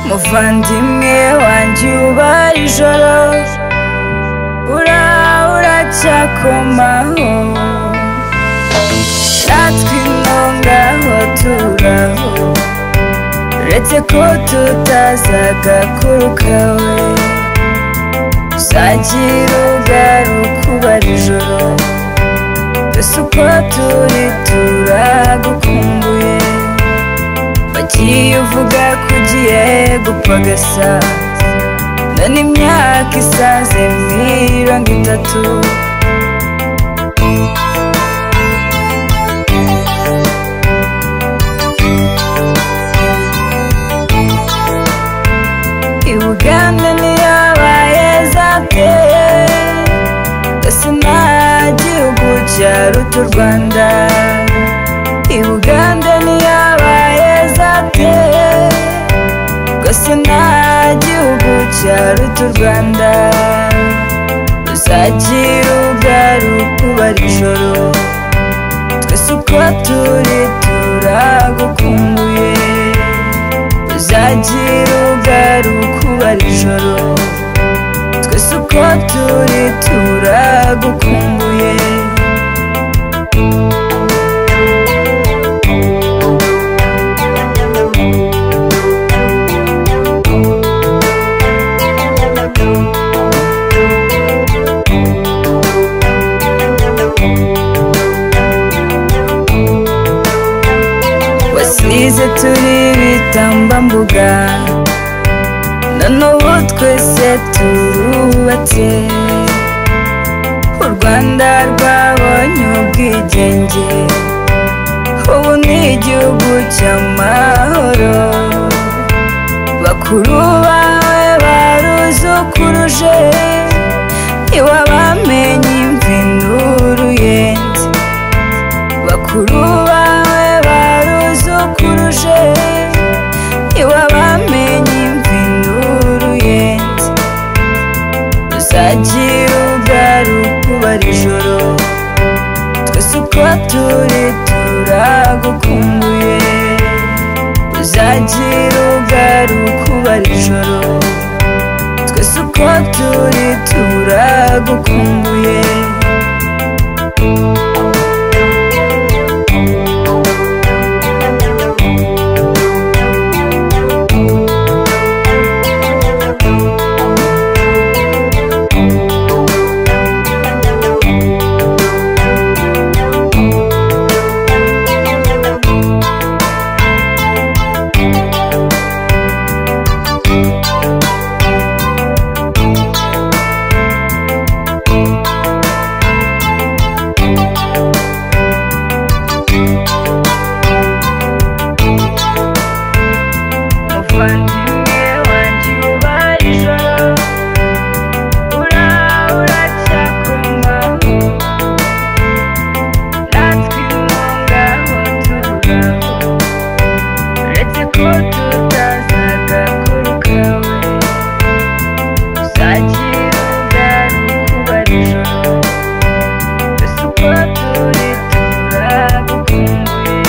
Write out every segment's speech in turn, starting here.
muvandimwe wanjye Ubarijoro, uracyakomaho, natwe ino ngaho turaho, uretse ko tutazagakuru kawe, uzagira ugaruka Ubarijoro, twese uko turi turagukumbuye. Wagiye uvuga ko ugiye gupagasa, none imyaka isaze 30. I Uganda ntiyabaye zateye, gasa nta gihugu cyaruta u Rwanda. I Uganda ntiyabaye zateye, gasa nta gihugu cyaruta u Rwanda. Uzagira ugaruka Ubarijoro, twese uko turi turagukumbuye. Uzagira ugaruka Ubarijoro, twese uko turi turagukumbuye. Wasize turi ibitambambuga, none ubu twese turubatse. U Rwanda rwabonye ubwigenge, ubu ni igihugu cy'amahoro. Bakuru bawe baruzukuruje, ntiwabamenye imvi n'uruyenzi. Bakuru bawe baruzukuruje, ntiwabamenye imvi n'uruyenzi. Uzagira ugaruka Ubarijoro, twese uko turi turagukumbuye. Uzagira ugaruka Ubarijoro, twese uko turi turagukumbuye. Muvandimwe wanjye Ubarijoro, uracyakomaho, natwe ino ngaho turaho, uretse ko tutazagakuru kawe. Uzagira ugaruka Ubarijoro, twese uko turi turagukumbuye.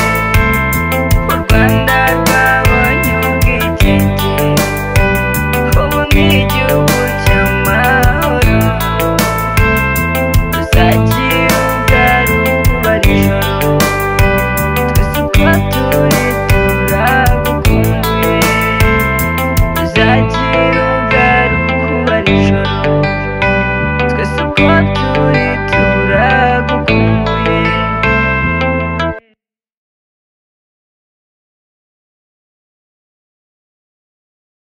U Rwanda rwabonye ubwigenge, ubu ni igihugu cy'amahoro. Uzagira ugaruka Ubarijoro, twese uko turi turagukumbuye. Uzagira ugaruka Ubarijoro.